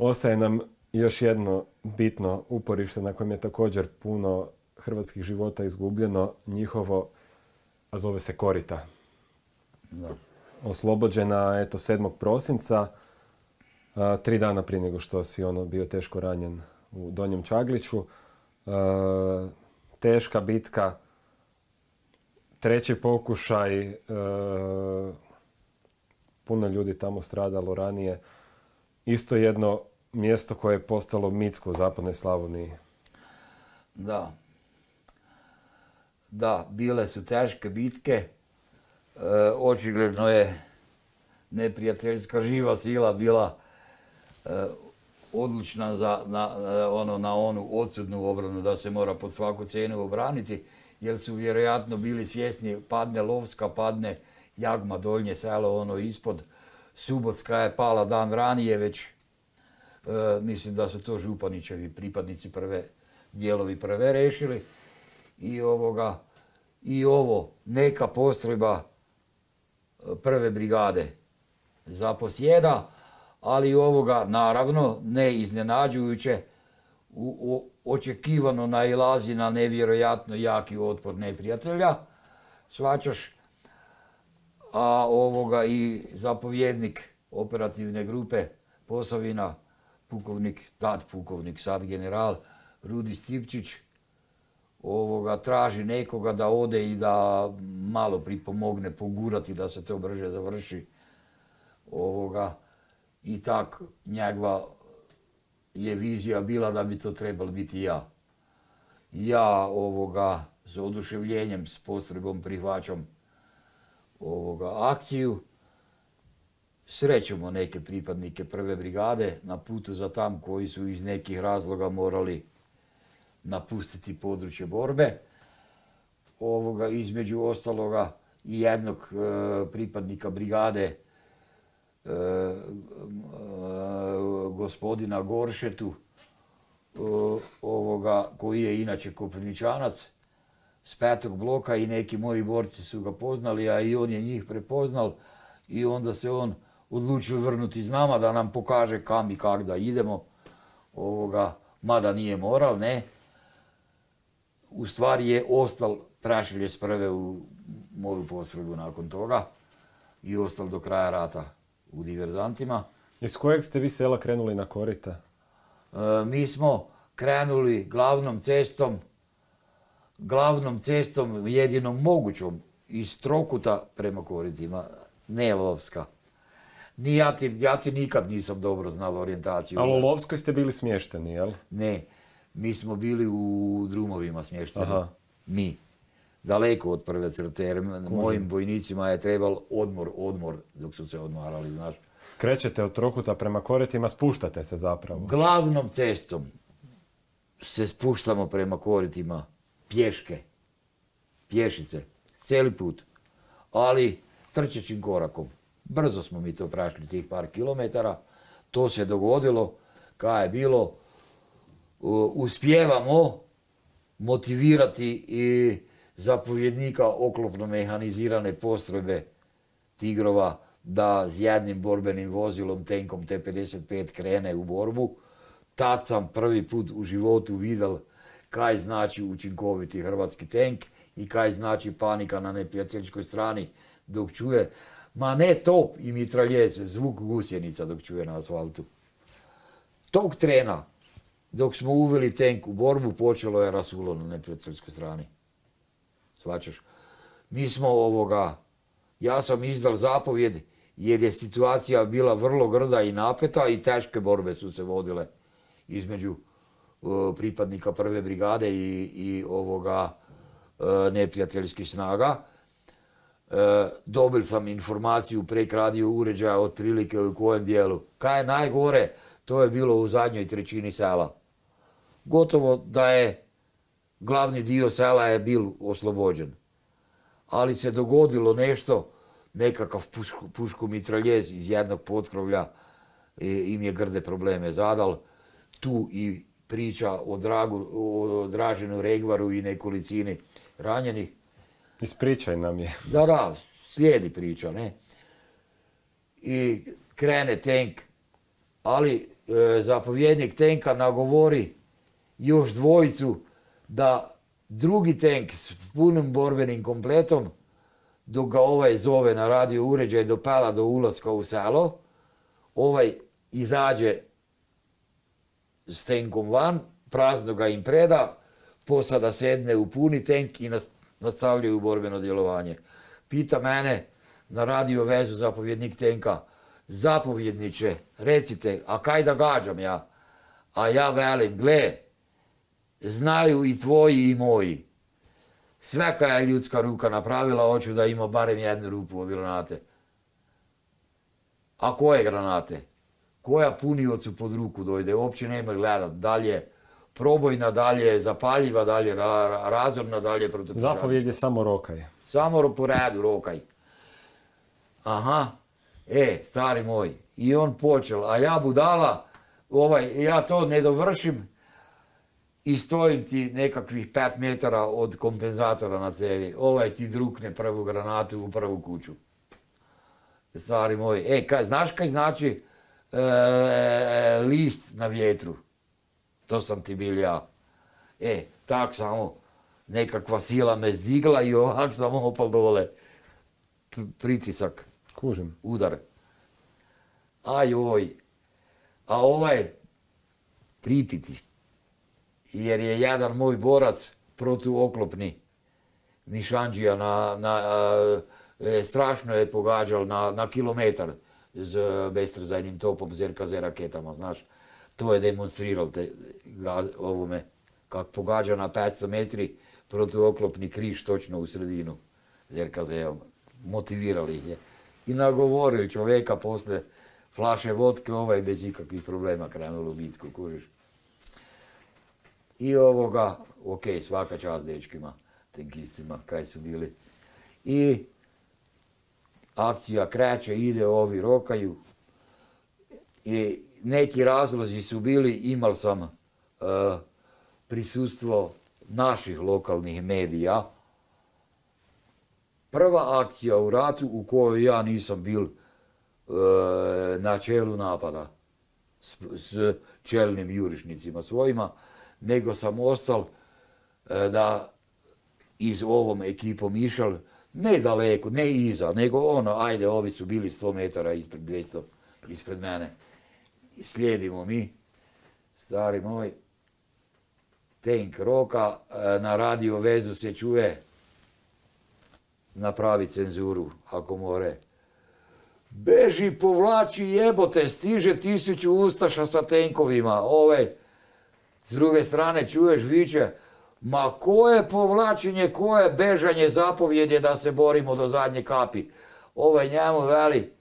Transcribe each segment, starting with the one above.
Ostaje nam još jedno bitno uporište na kojem je također puno hrvatskih života izgubljeno, njihovo, a zove se Korita. Da. Oslobođena, eto, 7. prosinca, 3 dana prije nego što si bio teško ranjen u Donjem Čagliću. Teška bitka, treći pokušaj, puno ljudi tamo stradalo ranije. Isto jedno mjesto koje je postalo mitsko u zapadnoj Slavoniji. Da. Da, bile su teške bitke. Očigledno je neprijateljska živa sila bila odlučna na onu odsudnu obranu da se mora pod svaku cijenu obraniti, jer su vjerojatno bili svjesni padne Lovska, padne Jagma, Donje selo, ispod. Subotska je pala dan ranije već. Mislim da su to Županićevi pripadnici dijelovi prve rešili. I ovo, neka postrojba prve brigade zaposjeda, ali ovoga, naravno, ne iznenađujuće, očekivano nailazi na nevjerojatno jaki otpor neprijatelja, shvaćaš, a i zapovjednik operativne grupe Posavina, tad pukovnik, sad general Rudi Stipčić, traži nekoga da ode i da malo pripomogne pogurati da se to brže završi. I tak njegova je vizija bila da bi to trebalo biti ja. Ja s oduševljenjem, s postrojbom prihvaćam akciju. Srećemo neke pripadnike prve brigade na putu za tam koji su iz nekih razloga morali napustiti područje borbe. Između ostaloga i jednog pripadnika brigade, gospodina Goršetu, koji je inače Koprivničanac, s 5. bloka, i neki moji borci su ga poznali, a i on je njih prepoznal, i onda se on odlučio vrnuti s nama da nam pokaže kam i kak da idemo, mada nije moral, ne. U stvari je ostal prašilje prve u moju postrojbu nakon toga i ostal do kraja rata u diverzantima. Iz kojeg ste vi sela krenuli na Korita? Mi smo krenuli glavnom cestom jedinom mogućom iz Trokuta prema Koritima, ne Lovska. Ja ti nikad nisam dobro znal orijentaciju. Ali u Lovskoj ste bili smješteni, jel? Ne, mi smo bili u drumovima smješteni. Aha. Mi. Daleko od prve crte, jer mojim vojnicima je trebalo odmor dok su se odmarali, znaš. Krećete od Trokuta prema Koritima, spuštate se zapravo. Glavnom cestom se spuštamo prema Koritima, pješice, cijeli put, ali trčećim korakom. Brzo smo mi to prašli, tih par kilometara. To se dogodilo, kada je bilo, uspijevamo motivirati i zapovjednika oklopno mehanizirane postrojbe Tigrova da s jednim borbenim vozilom, tenkom T-55, krene u borbu. Tad sam prvi put u životu vidjel kaj znači učinkoviti hrvatski tenk i kaj znači panika na neprijateljskoj strani dok čuje, ma ne top i mitraljez, zvuk gusjenica dok čuje na asfaltu. Tog trena, dok smo uveli tenk u borbu, počelo je rasulo na neprijateljskoj strani. Svačaš? Mi smo ja sam izdal zapovjed jer je situacija bila vrlo grda i napeta i teške borbe su se vodile između pripadnika prve brigade i neprijateljskih snaga. Dobil sam informaciju prek radio uređaja otprilike u kojem dijelu. Kaj je najgore, to je bilo u zadnjoj trećini sela. Gotovo da je glavni dio sela je bil oslobođen. Ali se dogodilo nešto, nekakav puško-mitraljez iz jednog potkrovlja im je grde probleme zadal. Tu i priča o Draženu Regvaru i nekolicini ranjenih. Ispričaj nam je. Da, slijedi priča, ne. I krene tenk, ali zapovjednik tenka nagovori još dvojicu da drugi tenk s punim borbenim kompletom, dok ga ovaj zove na radio uređaj do pela do ulaska u selo, ovaj izađe s tenkom van, prazno ga im preda, posada sedne u puni tenk i nastavljaju borbeno djelovanje. Pita mene na radio vezu zapovjednik tenka, zapovjedniče, recite, a kaj da gađam ja? A ja velim, gle, znaju i tvoji i moji. Sve kaj je ljudska ruka napravila, hoću da ima barem jednu rupu od granate. A koje granate? Koja puniocu pod ruku dojde, uopće nemoj gledat, dalje probojna, dalje zapaljiva, dalje razorna, dalje protupješačka. Zapovjed je samo rokaj. Samo po redu rokaj. Aha, stari moj, i on počel, a ja budala, ja to ne dovršim i stojim ti nekakvih 5 metara od kompenzatora na cevi. Ovaj ti drukne prvu granatu u prvu kuću. Stari moj, znaš kaj znači list na vjetru? To sam ti bil ja. Tak samo nekakva sila me zdigla i ovak sam opal dole. Pritisak. Kužim. Udar. Ajoj. A ovaj pripiti. Jer je jedan moj borac protuoklopni nišanđija strašno je pogađal na kilometar s bestrzajnim topom z RKZ raketama, znaš. To je demonstriral ovome, kak pogađa na 500 metri protuoklopni križ točno u sredinu z RKZ-om. Motivirali ih je. I nagovorili čovjeka posle flaše vodke, ovaj bez ikakvih problema krenulo u bitku, kužiš. I svaka čast dečkima, tenkistima, kaj su bili. I akcija kreće, ide, ovi rokaju. I neki razlozi su bili, imal sam prisustvo naših lokalnih medija. Prva akcija u ratu u kojoj ja nisam bil na čelu napada s čelnim jurišnicima svojima, nego sam ostal da iz ovom ekipom išal, ne daleko, ne iza, nego ovi su bili 100 metara ispred 200, ispred mene. I slijedimo mi, stari moj, tenk roka, na radio vezu se čuje, napravi cenzuru, ako more. Beži, povlači, jebote, stiže 1000 ustaša sa tenkovima. S druge strane čuješ viče, ma koje povlačenje, koje bežanje, zapovjed je da se borimo do zadnje kapi. Njemu veli,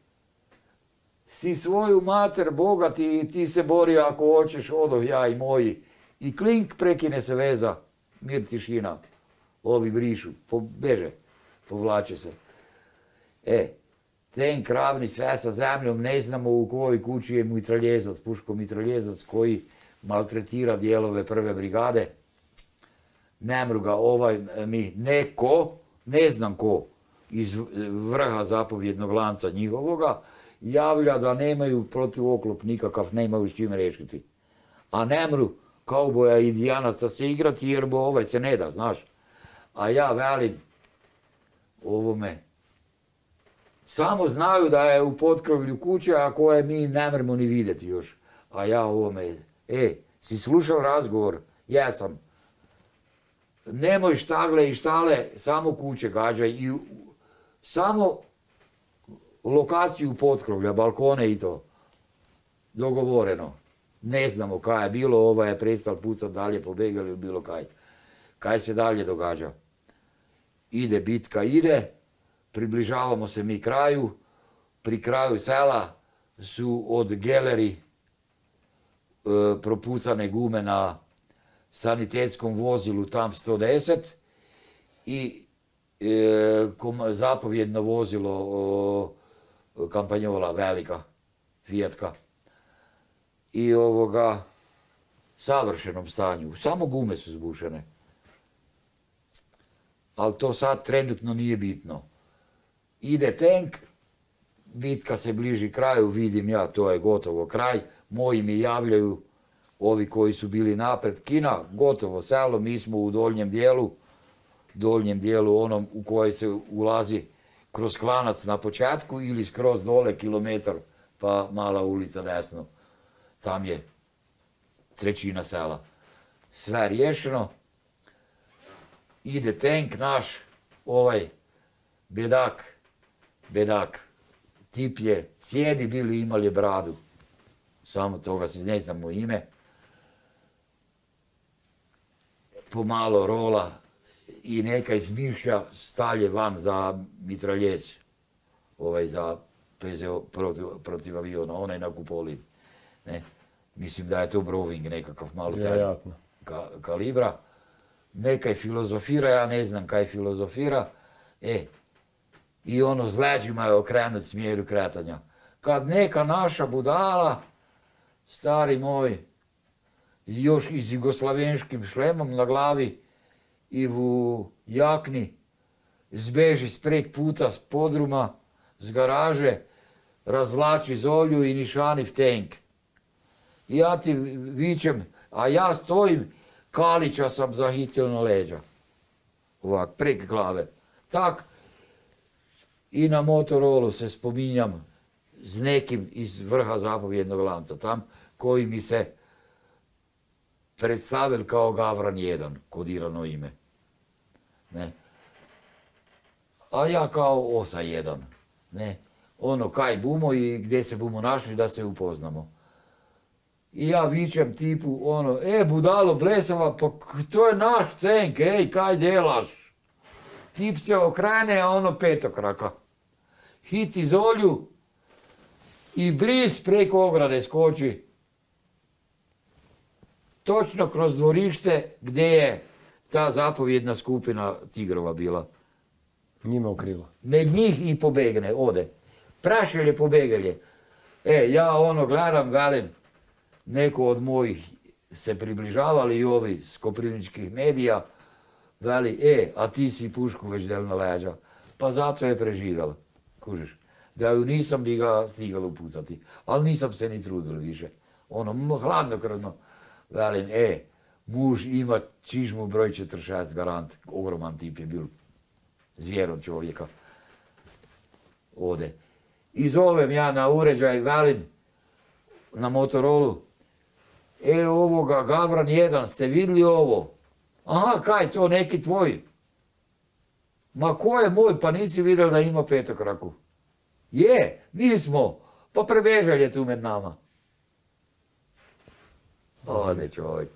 si svoju mater, Boga ti se bori ako hoćeš, odoh ja i moji. I klink, prekine se veza, mir, tišina. Ovi brišu, beže, povlače se. Tenk ravni sve sa zemljom, ne znamo u kojoj kući je mitraljezac, puško-mitraljezac koji maltretira dijelove prve brigade. Nemruga mi neko, ne znam ko, iz vrha zapovjednog lanca njihovoga, javlja da nemaju protivoklop nikakav, nemaju s čime rešiti. A nemru kauboja i indijanaca se igrati jer se ne da, znaš. A ja velim samo znaju da je u potkrovlju kuće, a koje mi ne mremo ni vidjeti još. A ja si slušao razgovor? Jesam. Nemoj štagle i štale, samo kuće gađaj i samo lokaciju potkrovlja, balkone i to. Dogovoreno. Ne znamo kaj je bilo, je prestal pucat dalje, pobegali ili bilo kaj. Kaj se dalje događa? Ide bitka, ide. Približavamo se mi kraju, pri kraju sela su od geleri propucane gume na sanitetskom vozilu tam 110 i zapovjedno vozilo kampanjola velika, Fijatka. I savršenom stanju, samo gume su zbušene. Ali to sad trenutno nije bitno. Ide tenk, bitka se bliži kraju, vidim ja, to je gotovo kraj. Moji mi javljaju, ovi koji su bili napred, Kina, gotovo selo, mi smo u donjem dijelu onom u koji se ulazi kroz Klanac na početku ili skroz dole kilometar, pa mala ulica desno. Tam je trećina sela. Sve riješeno. Ide tank naš, ovaj bedak, tip je, sjedi bili, imali je bradu. Samo toga se ne znamo ime. Pomalo rola i neka izmišlja stalje van za mitraljez. Za PZO protiv aviona, onaj na kupoli. Mislim da je to Broving nekakav malo teži kalibra. Nekaj filozofira, ja ne znam kaj filozofira. I ono s leđima je okrenut smjeru kretanja. Kad neka naša budala, stari moj, još i s jugoslavenskim šlemom na glavi i u jakni, zbeži sprek puta s podruma, z garaže, razvlači zolju i nišani v tank. I ja ti vičem, a ja stojim, Kalića sam zahitil na leđa. Ovak, prek glave. Tak, i na Motorolu se spominjam z nekim iz vrha zapovjednog lanca tam, koji mi se predstavil kao Gavran 1, kodirano ime. A ja kao Osa 1. Ono, kaj bumo i gdje se bumo našli da se upoznamo. I ja vičem tipu, budalo blesava, pa to je naš tank, kaj delaš? Tip se okrene, a petokraka. Hiti zolju i bris preko ograde skoči. Točno kroz dvorište gdje je ta zapovjedna skupina tigrova bila. Njima u krilo. Med njih i pobegne, ode. Prašelje, pobegelje. Ja gledam, velim, neko od mojih se približavali i ovi s koprivničkih medija, veli, a ti si pušku već del na leđa. Pa zato je preživjela, kužiš. Da ju nisam bi ga stigal upucati, ali nisam se ni trudil više. Hladnokrvno, velim, muž ima čižmu broj 46 garant, ogroman tip je bil, zvjeron čovjeka. Ode. I zovem ja na uređaj, velim, na Motorolu, ovoga, Gavran 1, ste vidjeli ovo? Aha, kaj to, neki tvoj? Ma ko je moj, pa nisi vidjel da ima petokraku? Je, nismo, pa prebežal je tu med nama. Ode čovjek.